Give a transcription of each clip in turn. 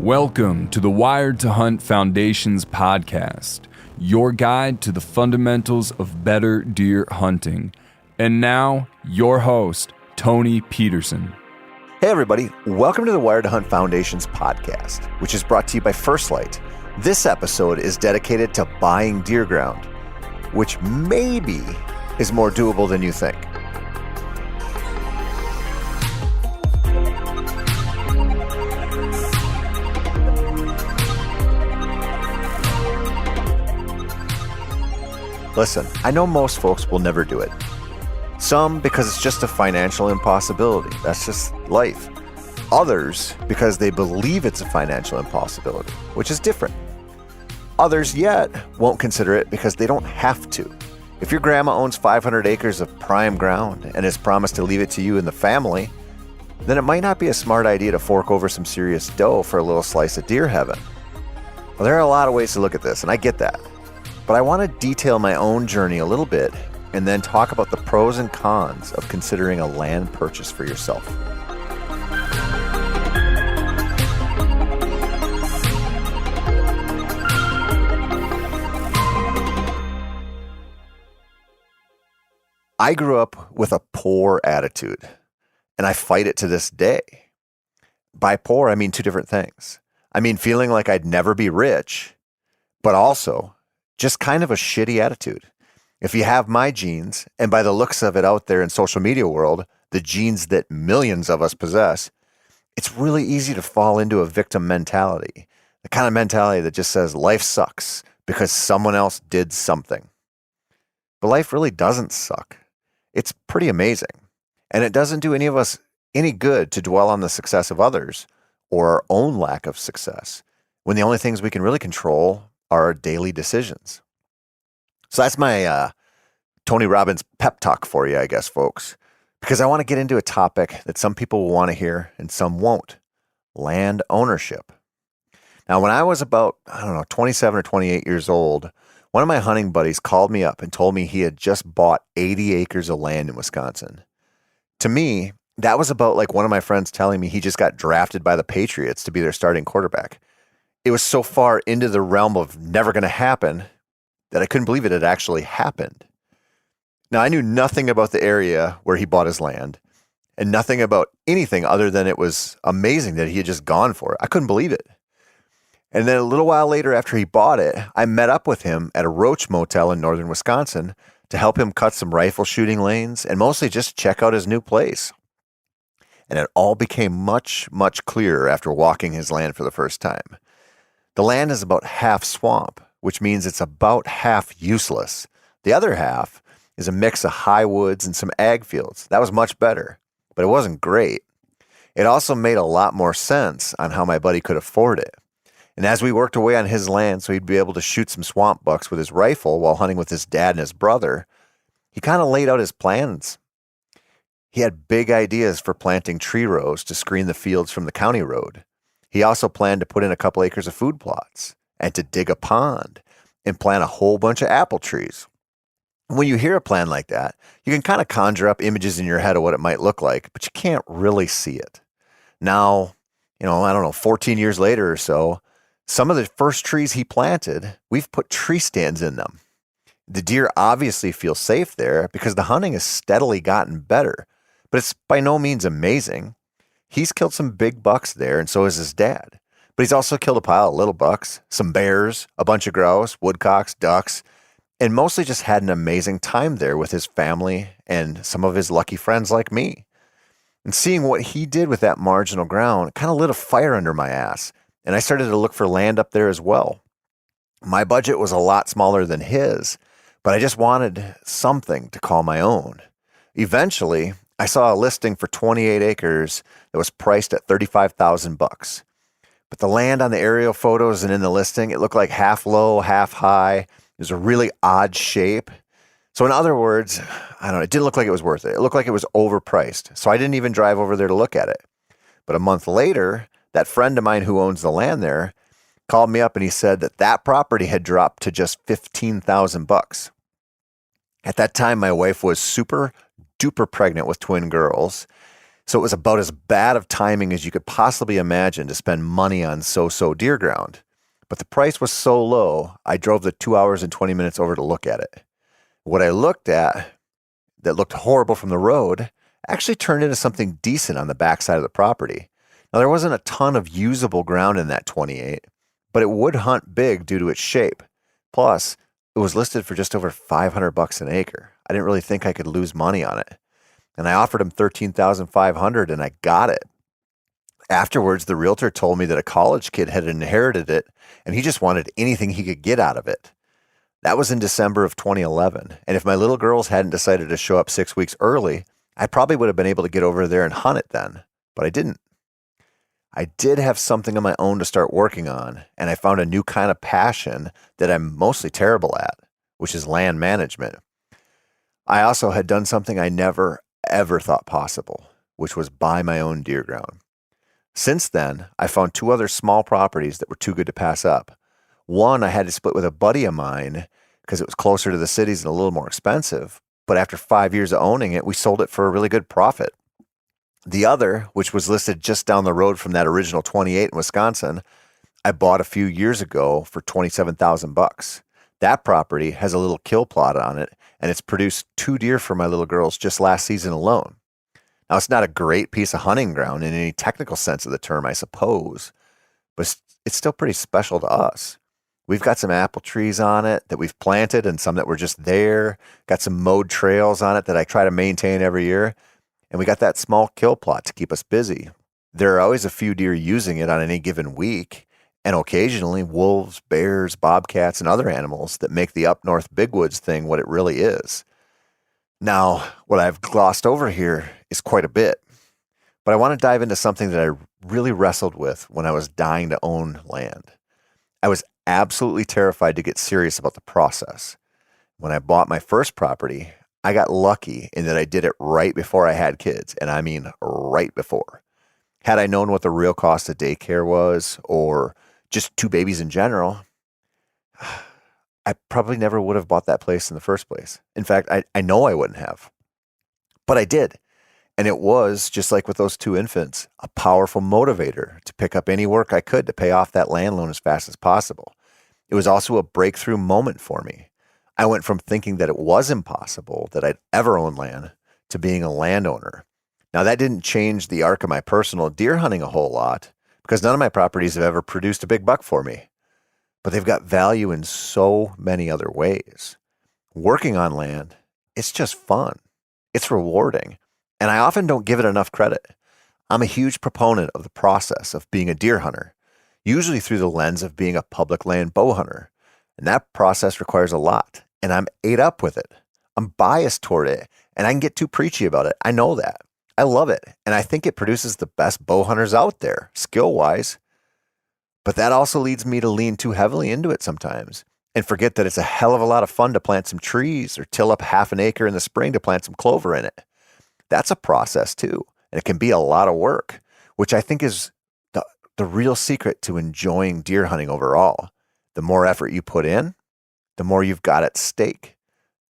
Welcome to the Wired to Hunt Foundation's podcast, your guide to the fundamentals of better deer hunting. And now, your host, Tony Peterson. Hey everybody, welcome to the Wired to Hunt Foundation's podcast, which is brought to you by First Light. This episode is dedicated to buying deer ground, which maybe is more doable than you think. Listen, I know most folks will never do it. Some because it's just a financial impossibility. That's just life. Others because they believe it's a financial impossibility, which is different. Others yet won't consider it because they don't have to. If your grandma owns 500 acres of prime ground and has promised to leave it to you and the family, then it might not be a smart idea to fork over some serious dough for a little slice of deer heaven. Well, there are a lot of ways to look at this, and I get that. But I want to detail my own journey a little bit and then talk about the pros and cons of considering a land purchase for yourself. I grew up with a poor attitude, and I fight it to this day. By poor, I mean two different things. I mean feeling like I'd never be rich, but also just kind of a shitty attitude. If you have my genes, and by the looks of it out there in social media world, the genes that millions of us possess, it's really easy to fall into a victim mentality. The kind of mentality that just says life sucks because someone else did something. But life really doesn't suck. It's pretty amazing. And it doesn't do any of us any good to dwell on the success of others or our own lack of success when the only things we can really control are our daily decisions. So that's my Tony Robbins pep talk for you, I guess, folks, because I want to get into a topic that some people will want to hear and some won't: land ownership. Now, when I was about, 27 or 28 years old, one of my hunting buddies called me up and told me he had just bought 80 acres of land in Wisconsin. To me, that was about like one of my friends telling me he just got drafted by the Patriots to be their starting quarterback. It was so far into the realm of never going to happen that I couldn't believe it had actually happened. Now, I knew nothing about the area where he bought his land and nothing about anything other than it was amazing that he had just gone for it. I couldn't believe it. And then a little while later after he bought it, I met up with him at a Roach Motel in northern Wisconsin to help him cut some rifle shooting lanes and mostly just check out his new place. And it all became much, much clearer after walking his land for the first time. The land is about half swamp, which means it's about half useless. The other half is a mix of high woods and some ag fields. That was much better, but it wasn't great. It also made a lot more sense on how my buddy could afford it. And as we worked away on his land so he'd be able to shoot some swamp bucks with his rifle while hunting with his dad and his brother, he kind of laid out his plans. He had big ideas for planting tree rows to screen the fields from the county road. He also planned to put in a couple acres of food plots and to dig a pond and plant a whole bunch of apple trees. When you hear a plan like that, you can kind of conjure up images in your head of what it might look like, but you can't really see it. Now, 14 years later or so, some of the first trees he planted, we've put tree stands in them. The deer obviously feel safe there because the hunting has steadily gotten better, but it's by no means amazing. He's killed some big bucks there, and so has his dad. But he's also killed a pile of little bucks, some bears, a bunch of grouse, woodcocks, ducks, and mostly just had an amazing time there with his family and some of his lucky friends like me. And seeing what he did with that marginal ground kind of lit a fire under my ass, and I started to look for land up there as well. My budget was a lot smaller than his, but I just wanted something to call my own. Eventually, I saw a listing for 28 acres that was priced at $35,000. But the land on the aerial photos and in the listing, it looked like half low, half high. It was a really odd shape. So in other words, it didn't look like it was worth it. It looked like it was overpriced. So I didn't even drive over there to look at it. But a month later, that friend of mine who owns the land there called me up and he said that property had dropped to just $15,000. At that time, my wife was super duper pregnant with twin girls. So it was about as bad of timing as you could possibly imagine to spend money on so-so deer ground. But the price was so low, I drove the 2 hours and 20 minutes over to look at it. What I looked at that looked horrible from the road actually turned into something decent on the backside of the property. Now, there wasn't a ton of usable ground in that 28, but it would hunt big due to its shape. Plus, it was listed for just over $500 an acre. I didn't really think I could lose money on it. And I offered him $13,500 and I got it. Afterwards, the realtor told me that a college kid had inherited it and he just wanted anything he could get out of it. That was in December of 2011. And if my little girls hadn't decided to show up 6 weeks early, I probably would have been able to get over there and hunt it then, but I didn't. I did have something of my own to start working on, and I found a new kind of passion that I'm mostly terrible at, which is land management. I also had done something I never, ever thought possible, which was buy my own deer ground. Since then, I found 2 other small properties that were too good to pass up. One I had to split with a buddy of mine because it was closer to the cities and a little more expensive, but after 5 years of owning it, we sold it for a really good profit. The other, which was listed just down the road from that original 28 in Wisconsin, I bought a few years ago for $27,000. That property has a little kill plot on it, and it's produced 2 deer for my little girls just last season alone. Now, it's not a great piece of hunting ground in any technical sense of the term, I suppose, but it's still pretty special to us. We've got some apple trees on it that we've planted and some that were just there. Got some mowed trails on it that I try to maintain every year. And we got that small kill plot to keep us busy. There are always a few deer using it on any given week, and occasionally wolves, bears, bobcats, and other animals that make the up north big woods thing what it really is. Now, what I've glossed over here is quite a bit, but I want to dive into something that I really wrestled with when I was dying to own land. I was absolutely terrified to get serious about the process. When I bought my first property, I got lucky in that I did it right before I had kids, and I mean right before. Had I known what the real cost of daycare was, or just 2 babies in general, I probably never would have bought that place in the first place. In fact, I know I wouldn't have. But I did. And it was, just like with those 2 infants, a powerful motivator to pick up any work I could to pay off that land loan as fast as possible. It was also a breakthrough moment for me. I went from thinking that it was impossible that I'd ever own land to being a landowner. Now, that didn't change the arc of my personal deer hunting a whole lot because none of my properties have ever produced a big buck for me. But they've got value in so many other ways. Working on land, it's just fun. It's rewarding. And I often don't give it enough credit. I'm a huge proponent of the process of being a deer hunter, usually through the lens of being a public land bow hunter. And that process requires a lot, and I'm ate up with it. I'm biased toward it, and I can get too preachy about it. I know that. I love it, and I think it produces the best bow hunters out there, skill-wise. But that also leads me to lean too heavily into it sometimes and forget that it's a hell of a lot of fun to plant some trees or till up half an acre in the spring to plant some clover in it. That's a process too, and it can be a lot of work, which I think is the real secret to enjoying deer hunting overall. The more effort you put in, the more you've got at stake.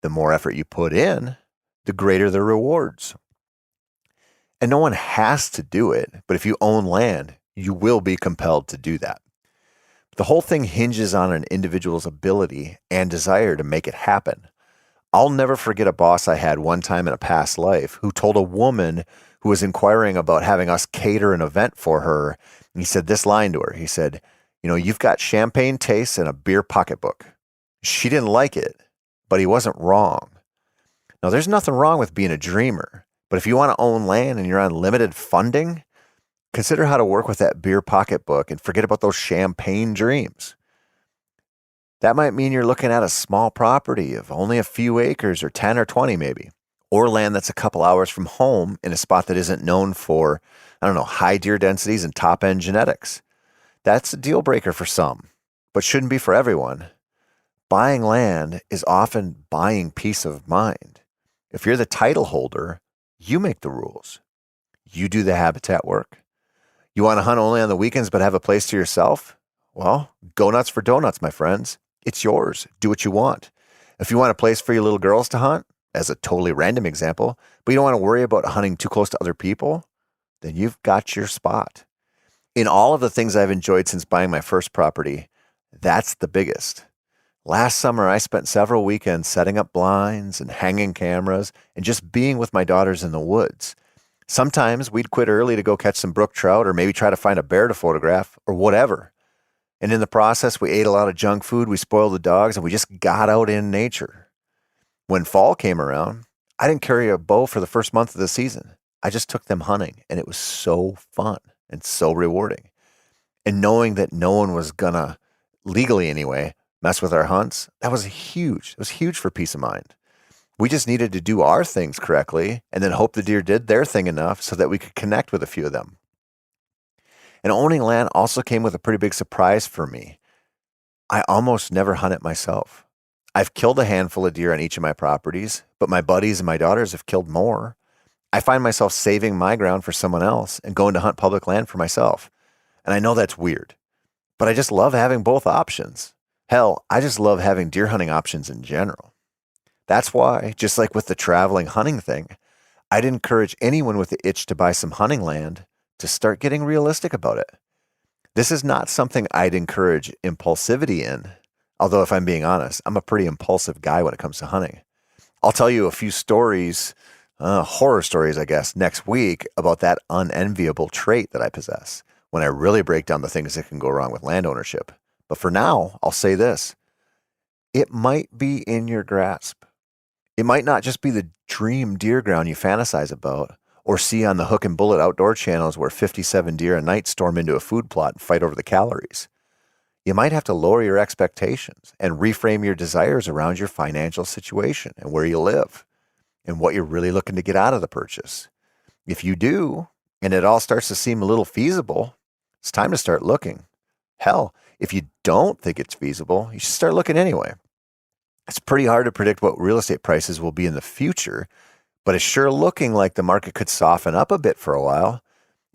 The more effort you put in, the greater the rewards. And no one has to do it, but if you own land, you will be compelled to do that. The whole thing hinges on an individual's ability and desire to make it happen. I'll never forget a boss I had one time in a past life who told a woman who was inquiring about having us cater an event for her, and he said this line to her. He said, "You've got champagne tastes and a beer pocketbook." She didn't like it, but he wasn't wrong. Now, there's nothing wrong with being a dreamer, but if you want to own land and you're on limited funding, consider how to work with that beer pocketbook and forget about those champagne dreams. That might mean you're looking at a small property of only a few acres or 10 or 20 maybe, or land that's a couple hours from home in a spot that isn't known for, high deer densities and top-end genetics. That's a deal breaker for some, but shouldn't be for everyone. Buying land is often buying peace of mind. If you're the title holder, you make the rules. You do the habitat work. You want to hunt only on the weekends but have a place to yourself? Well, go nuts for donuts, my friends. It's yours. Do what you want. If you want a place for your little girls to hunt, as a totally random example, but you don't want to worry about hunting too close to other people, then you've got your spot. In all of the things I've enjoyed since buying my first property, that's the biggest. Last summer, I spent several weekends setting up blinds and hanging cameras and just being with my daughters in the woods. Sometimes we'd quit early to go catch some brook trout or maybe try to find a bear to photograph or whatever. And in the process, we ate a lot of junk food, we spoiled the dogs, and we just got out in nature. When fall came around, I didn't carry a bow for the first month of the season. I just took them hunting, and it was so fun and so rewarding. And knowing that no one was gonna, legally anyway, mess with our hunts, that was huge. It was huge for peace of mind. We just needed to do our things correctly and then hope the deer did their thing enough so that we could connect with a few of them. And owning land also came with a pretty big surprise for me. I almost never hunt it myself. I've killed a handful of deer on each of my properties, but my buddies and my daughters have killed more. I find myself saving my ground for someone else and going to hunt public land for myself. And I know that's weird, but I just love having both options. Hell, I just love having deer hunting options in general. That's why, just like with the traveling hunting thing, I'd encourage anyone with the itch to buy some hunting land to start getting realistic about it. This is not something I'd encourage impulsivity in, although if I'm being honest, I'm a pretty impulsive guy when it comes to hunting. I'll tell you a few stories, horror stories, I guess, next week about that unenviable trait that I possess when I really break down the things that can go wrong with land ownership. But for now, I'll say this. It might be in your grasp. It might not just be the dream deer ground you fantasize about or see on the Hook and Bullet outdoor channels where 57 deer a night storm into a food plot and fight over the calories. You might have to lower your expectations and reframe your desires around your financial situation and where you live and what you're really looking to get out of the purchase. If you do, and it all starts to seem a little feasible, it's time to start looking. Hell, if you don't think it's feasible, you should start looking anyway. It's pretty hard to predict what real estate prices will be in the future, but it's sure looking like the market could soften up a bit for a while.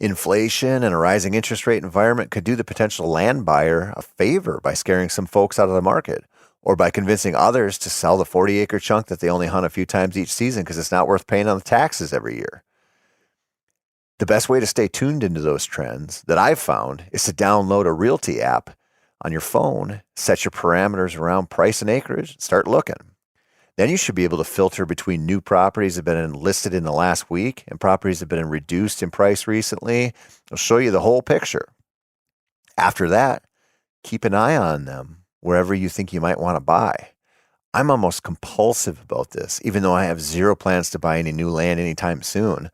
Inflation and a rising interest rate environment could do the potential land buyer a favor by scaring some folks out of the market or by convincing others to sell the 40-acre chunk that they only hunt a few times each season because it's not worth paying on the taxes every year. The best way to stay tuned into those trends that I've found is to download a realty app on your phone, set your parameters around price and acreage, and start looking. Then you should be able to filter between new properties that have been listed in the last week and properties that have been reduced in price recently. It'll show you the whole picture. After that, keep an eye on them wherever you think you might want to buy. I'm almost compulsive about this, even though I have zero plans to buy any new land anytime soon.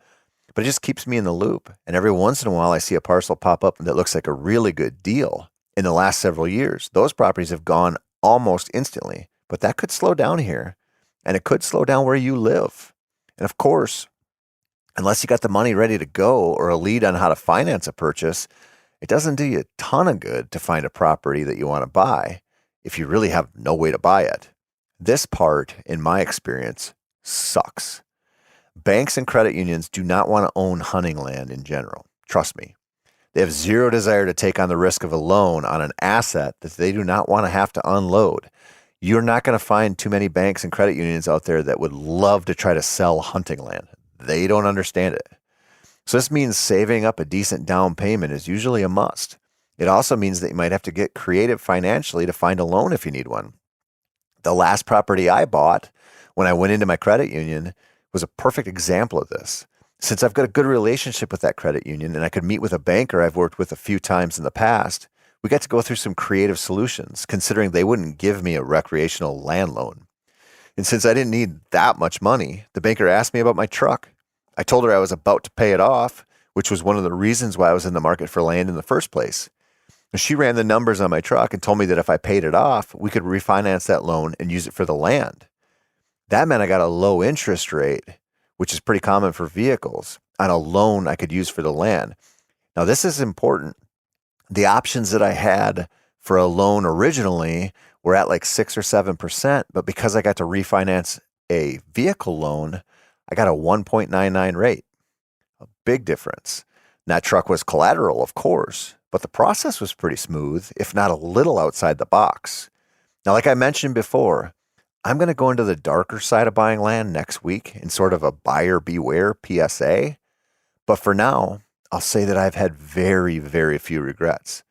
But it just keeps me in the loop. And every once in a while, I see a parcel pop up that looks like a really good deal. In the last several years, those properties have gone almost instantly, but that could slow down here. And it could slow down where you live. And of course, unless you got the money ready to go or a lead on how to finance a purchase, it doesn't do you a ton of good to find a property that you want to buy if you really have no way to buy it. This part, in my experience, sucks. Banks and credit unions do not want to own hunting land in general. Trust me. They have zero desire to take on the risk of a loan on an asset that they do not want to have to unload. You're not going to find too many banks and credit unions out there that would love to try to sell hunting land. They don't understand it. So this means saving up a decent down payment is usually a must. It also means that you might have to get creative financially to find a loan if you need one. The last property I bought when I went into my credit union was a perfect example of this. Since I've got a good relationship with that credit union and I could meet with a banker I've worked with a few times in the past, we got to go through some creative solutions, considering they wouldn't give me a recreational land loan. And since I didn't need that much money, the banker asked me about my truck. I told her I was about to pay it off, which was one of the reasons why I was in the market for land in the first place. And she ran the numbers on my truck and told me that if I paid it off, we could refinance that loan and use it for the land. That meant I got a low interest rate, which is pretty common for vehicles, on a loan I could use for the land. Now, this is important. The options that I had for a loan originally were at like 6 or 7%, but because I got to refinance a vehicle loan, I got a 1.99 rate. A big difference. And that truck was collateral, of course, but the process was pretty smooth, if not a little outside the box. Now, like I mentioned before, I'm going to go into the darker side of buying land next week in sort of a buyer beware PSA. But for now, I'll say that I've had very, very few regrets,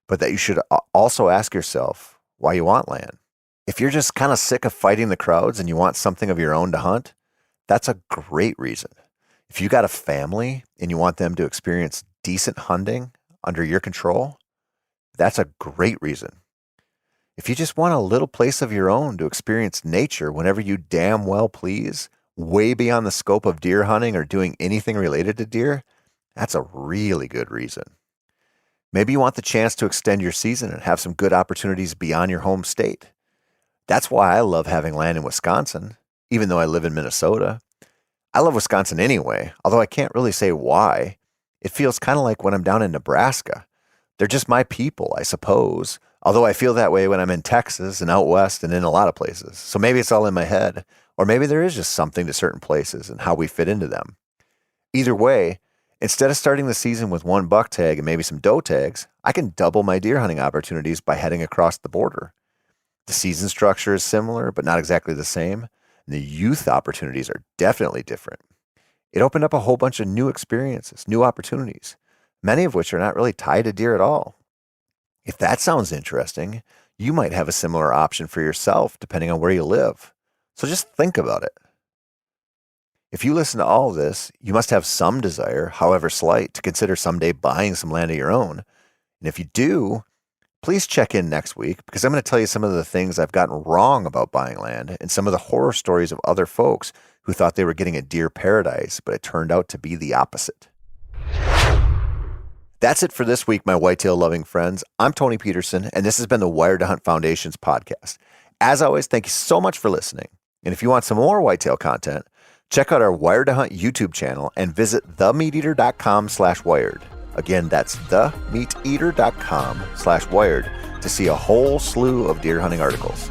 but that you should also ask yourself why you want land. If you're just kind of sick of fighting the crowds and you want something of your own to hunt, that's a great reason. If you got a family and you want them to experience decent hunting under your control, that's a great reason. If you just want a little place of your own to experience nature whenever you damn well please, way beyond the scope of deer hunting or doing anything related to deer, that's a really good reason. Maybe you want the chance to extend your season and have some good opportunities beyond your home state. That's why I love having land in Wisconsin, even though I live in Minnesota. I love Wisconsin anyway, although I can't really say why. It feels kind of like when I'm down in Nebraska. They're just my people, I suppose, although I feel that way when I'm in Texas and out west and in a lot of places. So maybe it's all in my head, or maybe there is just something to certain places and how we fit into them. Either way, instead of starting the season with one buck tag and maybe some doe tags, I can double my deer hunting opportunities by heading across the border. The season structure is similar, but not exactly the same. And the youth opportunities are definitely different. It opened up a whole bunch of new experiences, new opportunities, many of which are not really tied to deer at all. If that sounds interesting, you might have a similar option for yourself depending on where you live. So just think about it. If you listen to all of this, you must have some desire, however slight, to consider someday buying some land of your own. And if you do, please check in next week because I'm going to tell you some of the things I've gotten wrong about buying land and some of the horror stories of other folks who thought they were getting a deer paradise, but it turned out to be the opposite. That's it for this week, my whitetail loving friends. I'm Tony Peterson, and this has been the Wired to Hunt Foundation's podcast. As always, thank you so much for listening. And if you want some more whitetail content, check out our Wired to Hunt YouTube channel and visit themeateater.com/wired. Again, that's themeateater.com/wired to see a whole slew of deer hunting articles.